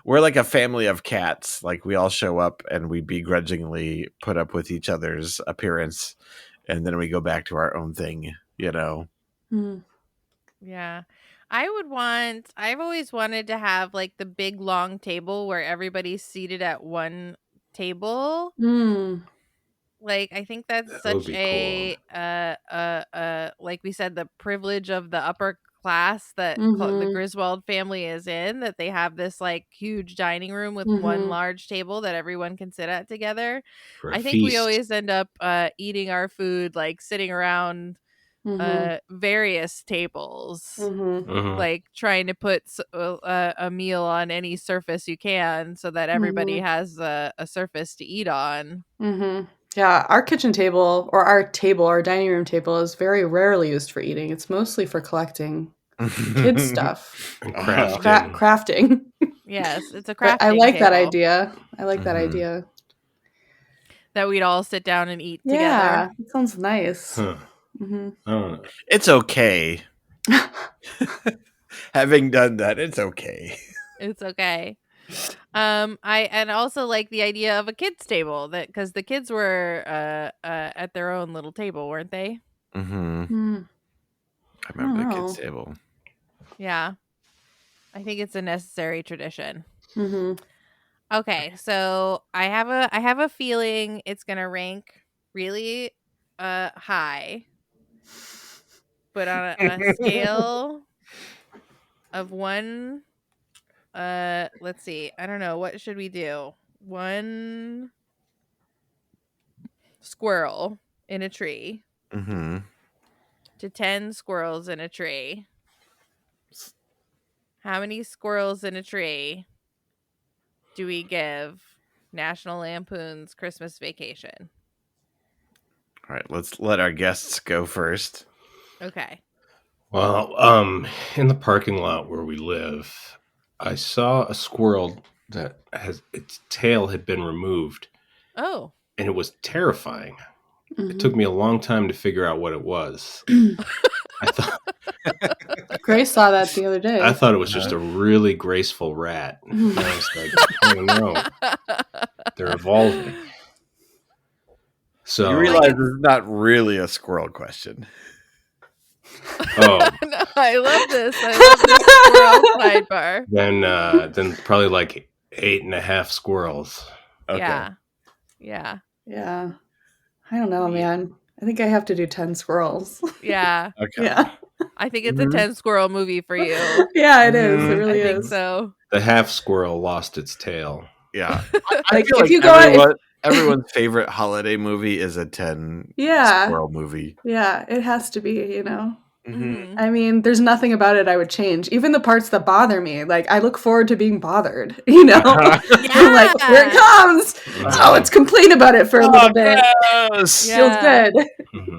we're like a family of cats. Like, we all show up and we begrudgingly put up with each other's appearance, and then we go back to our own thing. Yeah. I've always wanted to have like the big long table where everybody's seated at one table. Like, I think that's such a like we said, the privilege of the upper class that the Griswold family is in, that they have this like huge dining room with one large table that everyone can sit at together. I think we always end up eating our food like sitting around various tables, like trying to put a meal on any surface you can so that everybody has a surface to eat on. Yeah, our kitchen table or our dining room table is very rarely used for eating. It's mostly for collecting kids stuff and crafting. Yes, it's a crafting I like that table. idea. I like that idea. That we'd all sit down and eat Yeah, together. it sounds nice. Huh. I don't know. It's okay. Having done that, it's okay. It's okay. I also like the idea of a kids table, that because the kids were at their own little table, weren't they? I remember the kids table. Yeah, I think it's a necessary tradition. Okay, so I have a feeling it's gonna rank really high, but on a scale of one, let's see. I don't know, what should we do? One squirrel in a tree Mm-hmm. to 10 squirrels in a tree. How many squirrels in a tree do we give National Lampoon's Christmas Vacation? All right, let's let our guests go first. Okay. Well, in the parking lot where we live, I saw a squirrel that its tail had been removed. Oh. And it was terrifying. Mm-hmm. It took me a long time to figure out what it was. Grace saw that the other day. I thought it was just a really graceful rat. And I was like, oh no, they're evolving. So you realize it's not really a squirrel question. Oh, no, I love this. I love this squirrel sidebar. Then probably like 8.5 squirrels. Okay. Yeah. I don't know, man. I think I have to do 10 squirrels. Yeah. Okay. Yeah. I think it's a 10 squirrel movie for you. Yeah, it is. It really I think is. so. The half squirrel lost its tail. Yeah. Like, feel if like you go everyone's favorite holiday movie is a 10 squirrel movie. Yeah, it has to be, you know. Mm-hmm. I mean, there's nothing about it I would change. Even the parts that bother me. Like, I look forward to being bothered, you know? I'm like, here it comes. Oh, let's complain about it for a little bit. Gross. Feels good.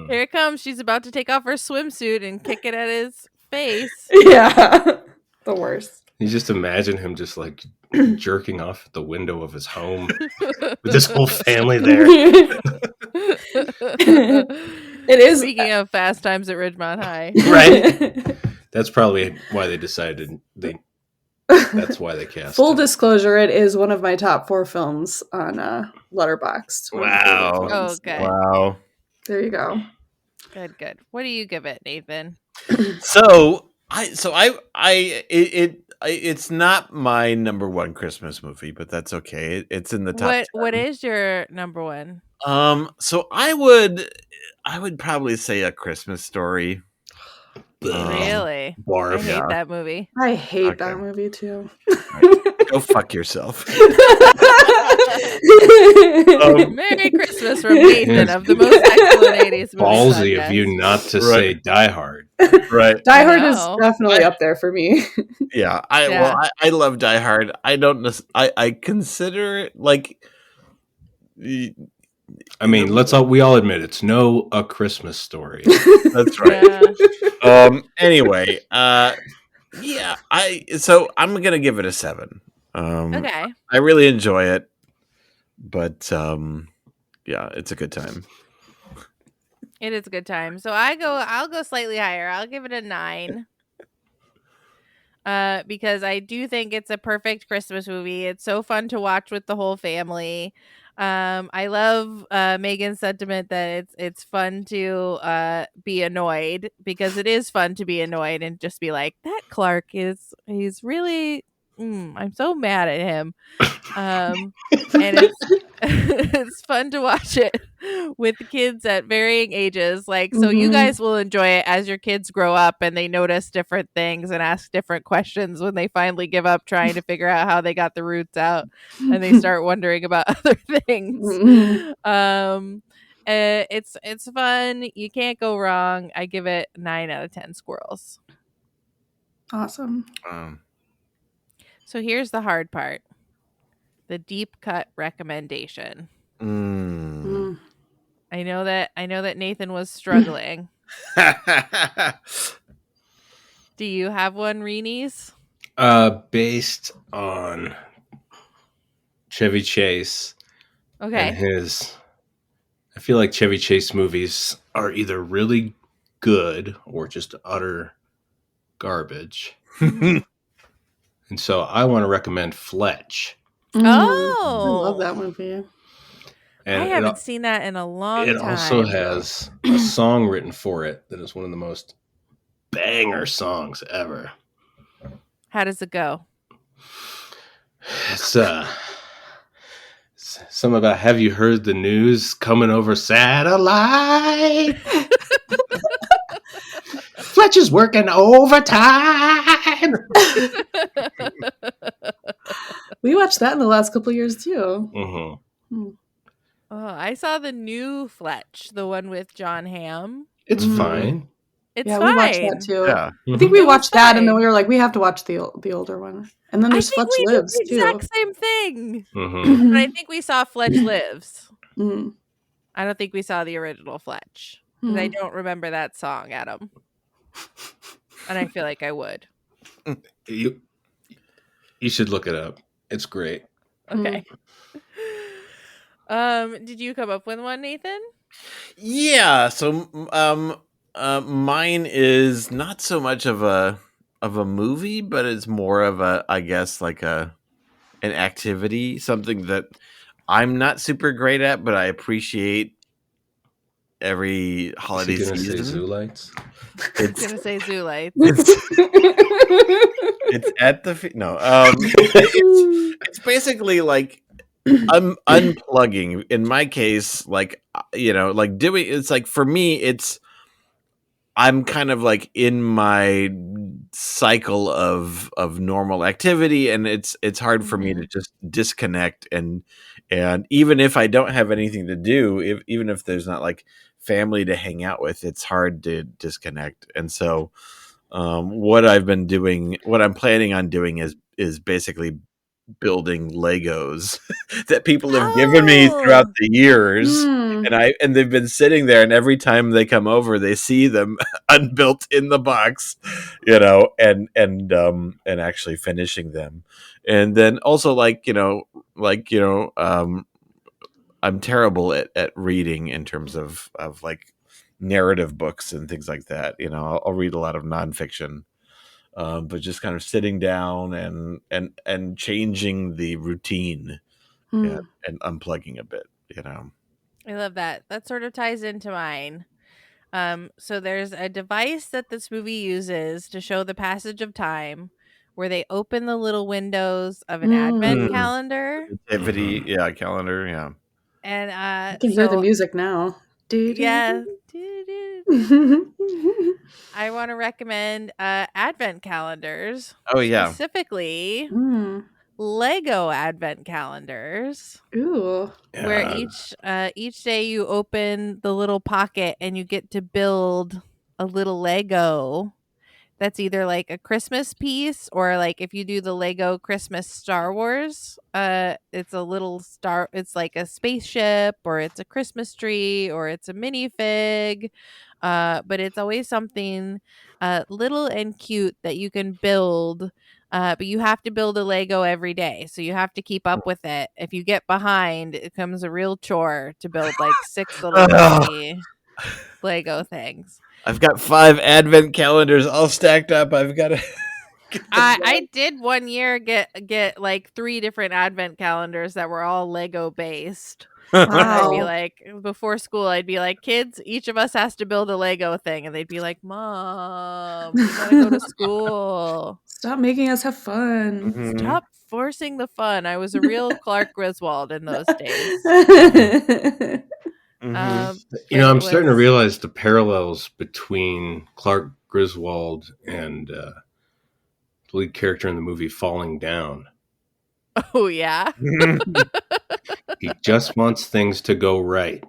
Here it comes. She's about to take off her swimsuit and kick it at his face. Yeah. The worst. You just imagine him just like jerking off at the window of his home with his whole family there. It is. Speaking of Fast Times at Ridgemont High. Right? That's probably why they decided that's why they cast Full it. disclosure, it is one of my top 4 films on Letterboxd. Wow. Oh, good. Wow. There you go. Good. What do you give it, Nathan? It's not my number one Christmas movie, but that's okay. It's in the top 10. What is your number one? So I would probably say A Christmas Story. Really? Barf. I hate that movie. I hate that movie too. Right. Go fuck yourself. Merry Christmas from Nathan of the most excellent 80s movie Ballsy podcast. of you not to say Die Hard. Right. Die Hard is definitely up there for me. Yeah. I love Die Hard. I don't I consider it like I mean, we all admit it's A Christmas Story. That's right. Anyway, yeah, I'm gonna give it a 7. Okay. I really enjoy it, but yeah, it's a good time. It is a good time. So I'll go slightly higher. I'll give it a 9. Because I do think it's a perfect Christmas movie. It's so fun to watch with the whole family. I love Megan's sentiment that it's fun to be annoyed, because it is fun to be annoyed and just be like, that Clark he's really I'm so mad at him. And it's fun to watch it with the kids at varying ages. Like, so you guys will enjoy it as your kids grow up and they notice different things and ask different questions when they finally give up trying to figure out how they got the roots out and they start wondering about other things. It's fun. You can't go wrong. I give it 9 out of 10 squirrels. Awesome. So here's the hard part. The deep cut recommendation. I know that Nathan was struggling. Do you have one, Rini's? Based on Chevy Chase. Okay. And I feel like Chevy Chase movies are either really good or just utter garbage. And so I want to recommend Fletch. Oh, I love that movie. And I haven't seen that in a long time. It also has a song written for it that is one of the most banger songs ever. How does it go? It's Something about, have you heard the news coming over satellite? Fletch is working overtime. We watched that in the last couple of years too. Mm-hmm. Oh, I saw the new Fletch, the one with John Hamm. It's fine. It's yeah, fine. we watched that too. Yeah. I think we It was watched that, and then fine. we were like, we have to watch the older one. And then there's I think Fletch we Lives did the too. exact same thing. Mm-hmm. But I think we saw Fletch Lives. Mm. I don't think we saw the original Fletch. Because I don't remember that song, Adam. And I feel like I would. You should look it up. It's great. Okay. Did you come up with one, Nathan? Yeah. So, mine is not so much of a movie, but it's more of a, I guess, like an activity, something that I'm not super great at, but I appreciate every holiday Is he season. gonna say Zoo Lights? I was gonna say Zoo Lights. It's at the no. It's basically like unplugging. In my case, like like doing. It's like for me, I'm kind of like in my cycle of normal activity, and it's hard for me to just disconnect and even if I don't have anything to do, even if there's not like family to hang out with, it's hard to disconnect. And so what I'm planning on doing is basically building Legos that people have given me throughout the years. And they've been sitting there, and every time they come over, they see them unbuilt in the box, and actually finishing them. And then also I'm terrible at reading in terms of like narrative books and things like that. I'll read a lot of nonfiction, but just kind of sitting down and changing the routine and unplugging a bit. I love that. That sort of ties into mine. So there's a device that this movie uses to show the passage of time, where they open the little windows of an advent calendar. Activity, calendar, yeah. And I can hear the music now. Yeah. I want to recommend advent calendars. Oh yeah. Specifically Lego advent calendars. Ooh. Where each day you open the little pocket and you get to build a little Lego that's either like a Christmas piece, or like if you do the Lego Christmas Star Wars, it's a little star, it's like a spaceship, or it's a Christmas tree, or it's a minifig, but it's always something little and cute that you can build. But you have to build a Lego every day, so you have to keep up with it. If you get behind, it becomes a real chore to build like 6 little tiny Lego things. I've got 5 advent calendars all stacked up. I've got to. I did one year get like 3 different advent calendars that were all Lego based. Wow. I'd be like, before school, I'd be like, kids, each of us has to build a Lego thing, and they'd be like, Mom, we gotta go to school. Stop making us have fun. Stop forcing the fun. I was a real Clark Griswold in those days. I'm starting to realize the parallels between Clark Griswold and the lead character in the movie Falling Down. Oh, yeah? He just wants things to go right.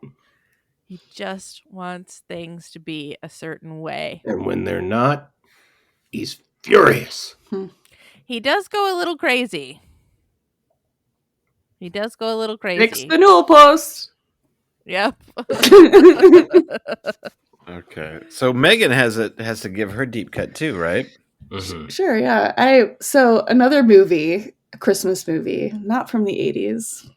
He just wants things to be a certain way. And when they're not, he's furious. He does go a little crazy. Fix the newel post. Yep. Okay, so Megan has to give her deep cut too, right? Mm-hmm. Sure, yeah. So another movie, a Christmas movie, not from the 80s,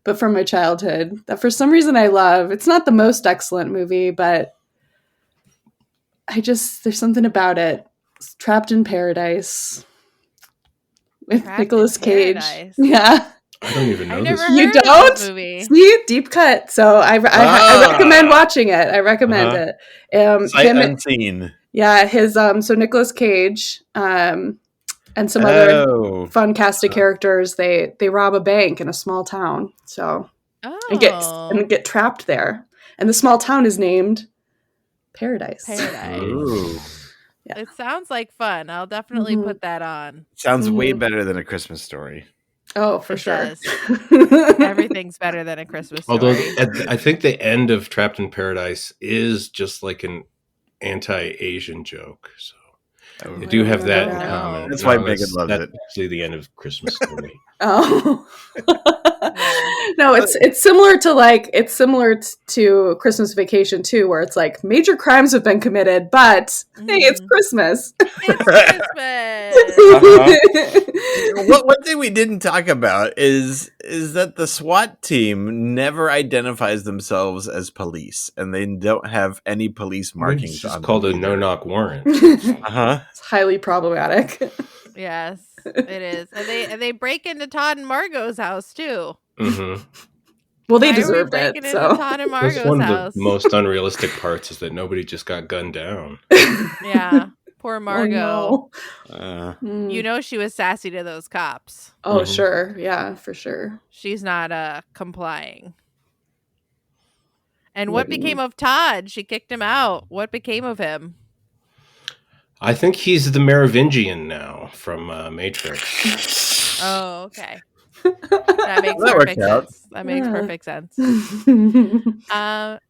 but from my childhood, that for some reason I love. It's not the most excellent movie, but there's something about it. It's Trapped in Paradise with Nicolas Cage. Yeah. I don't even know this. You don't? See, deep cut. So I recommend watching it. I recommend it. Sight unseen. Yeah, his so Nicolas Cage And some other fun cast of characters. They rob a bank in a small town, and get trapped there. And the small town is named Paradise. Ooh. Yeah. It sounds like fun. I'll definitely put that on. Sounds way better than A Christmas Story. Oh, for sure. Does. Everything's better than A Christmas Story. Although I think the end of Trapped in Paradise is just like an anti-Asian joke. So they do have that in common. That's why Megan loves it. That's actually the end of Christmas Story. Oh. No, it's similar to Christmas Vacation too, where it's like major crimes have been committed, but hey, it's Christmas. It's Christmas. One thing we didn't talk about is that the SWAT team never identifies themselves as police, and they don't have any police markings. It's just called a no-knock warrant. It's highly problematic. Yes, it is. And they break into Todd and Margot's house too. Mm-hmm. Well, they deserved it. So Todd and Margot's that's one house. of the most unrealistic parts is that nobody just got gunned down. Yeah, poor Margot. Oh, no. You know she was sassy to those cops. Oh, sure. Yeah, for sure. She's not complying. And what became of Todd? She kicked him out. What became of him? I think he's the Merovingian now from Matrix. Oh, okay. That makes perfect sense. That makes perfect sense.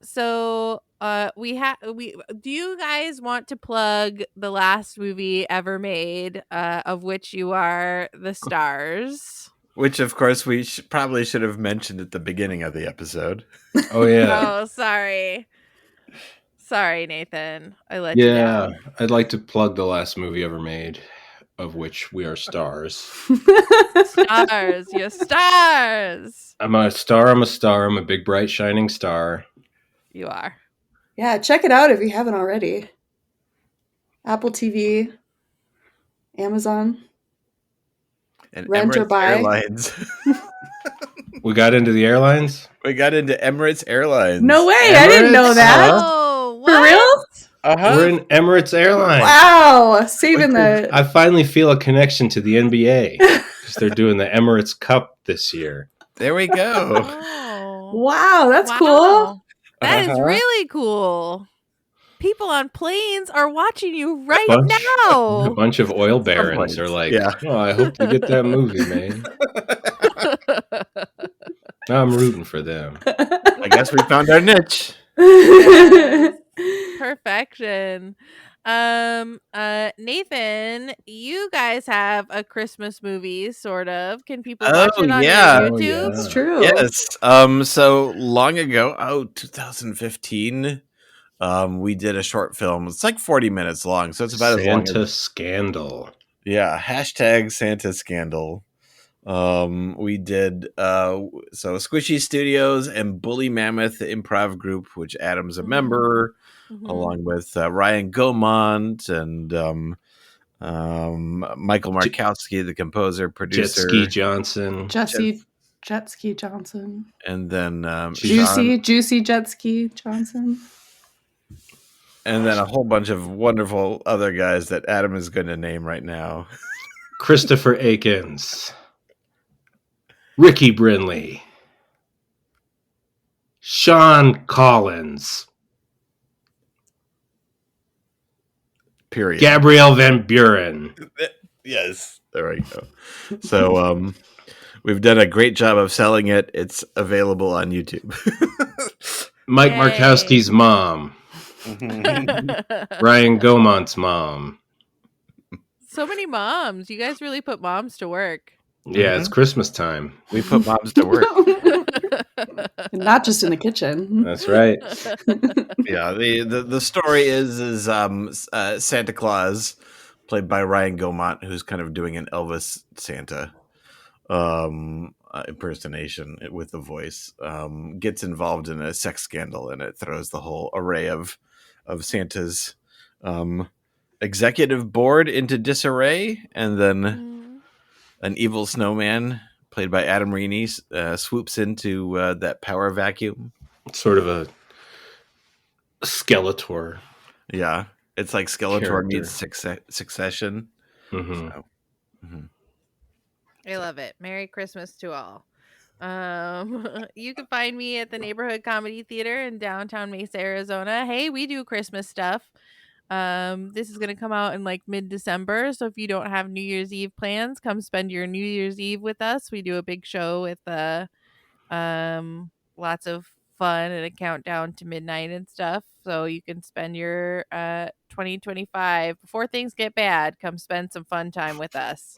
So do you guys want to plug the last movie ever made, of which you are the stars? Which, of course, we probably should have mentioned at the beginning of the episode. Oh, yeah. Oh, sorry. Sorry, Nathan. I let you down. Yeah, I'd like to plug the last movie ever made, of which we are stars. Stars. You're stars. I'm a star. I'm a big, bright, shining star. You are. Yeah, check it out if you haven't already. Apple TV, Amazon, and rent Emirates or buy. Airlines. We got into the airlines? We got into Emirates Airlines. No way, Emirates? I didn't know that. Oh, what? For real? Uh-huh. We're in Emirates Airlines. Wow, saving the... I finally feel a connection to the NBA because they're doing the Emirates Cup this year. There we go. Oh. Wow, that's cool. That is really cool. People on planes are watching you right now. A bunch of oil barons are like, oh, I hope they get that movie, man. I'm rooting for them. I guess we found our niche. Perfection. Nathan, you guys have a Christmas movie, sort of. Can people watch it on your YouTube? Oh, yeah. It's true. Yes. So long ago, 2015, we did a short film. It's like 40 minutes long, so it's about as long as Santa Scandal. Yeah, hashtag Santa Scandal. We did Squishy Studios and Bully Mammoth Improv Group, which Adam's a member, along with Ryan Gaumont and Michael Markowski, the composer, producer, Jet Ski Johnson, Jet Ski Johnson, and then Juicy Jet Ski Johnson. And then a whole bunch of wonderful other guys that Adam is going to name right now. Christopher Akins, Ricky Brinley, Sean Collins, period. Gabrielle Van Buren. Yes, there we go. So we've done a great job of selling it. It's available on YouTube. Mike Markowski's mom. Ryan Gaumont's mom. So many moms. You guys really put moms to work. Yeah, it's Christmas time. We put moms to work. Not just in the kitchen. That's right. Yeah, the story is Santa Claus, played by Ryan Gaumont, who's kind of doing an Elvis Santa impersonation with the voice, gets involved in a sex scandal, and it throws the whole array of Santa's executive board into disarray, and then an evil snowman played by Adam Rini swoops into that power vacuum. Sort of a Skeletor. Yeah, it's like Skeletor character. meets Succession. Mm-hmm. So, I love it. Merry Christmas to all. You can find me at the Neighborhood Comedy Theater in downtown Mesa, Arizona. Hey, we do Christmas stuff. This is going to come out in like mid-December. So if you don't have New Year's Eve plans, come spend your New Year's Eve with us. We do a big show with lots of fun and a countdown to midnight and stuff. So you can spend your 2025 before things get bad. Come spend some fun time with us.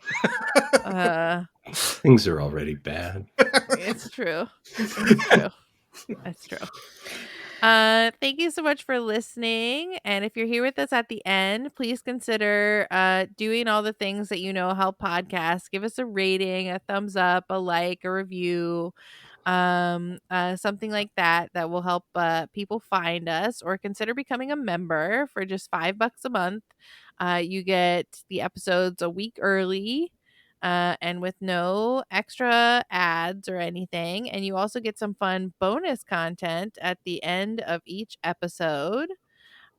Things are already bad. It's true. It's true. That's true. Thank you so much for listening. And if you're here with us at the end, please consider doing all the things that help podcasts. Give us a rating, a thumbs up, a like, a review, something like that will help people find us, or consider becoming a member for just $5 a month. You get the episodes a week early. And with no extra ads or anything. And you also get some fun bonus content at the end of each episode.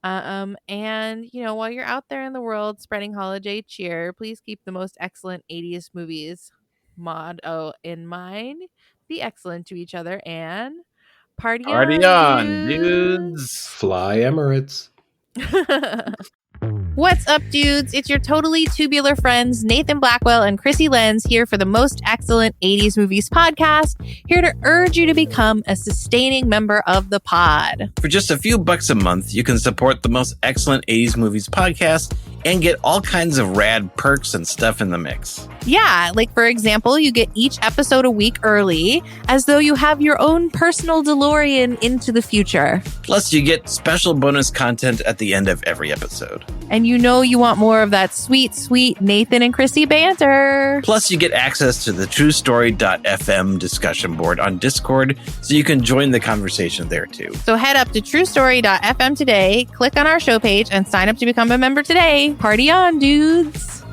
And, while you're out there in the world spreading holiday cheer, please keep the most excellent 80s movies motto in mind. Be excellent to each other and party on, dudes. Fly Emirates. What's up, dudes? It's your totally tubular friends, Nathan Blackwell and Chrissy Lenz, here for the Most Excellent 80s Movies podcast, here to urge you to become a sustaining member of the pod. For just a few bucks a month, you can support the Most Excellent 80s Movies podcast and get all kinds of rad perks and stuff in the mix. Yeah, like for example, you get each episode a week early, as though you have your own personal DeLorean into the future. Plus, you get special bonus content at the end of every episode. And you want more of that sweet, sweet Nathan and Chrissy banter. Plus, you get access to the TrueStory.fm discussion board on Discord, so you can join the conversation there too. So head up to TrueStory.fm today, click on our show page, and sign up to become a member today. Party on, dudes!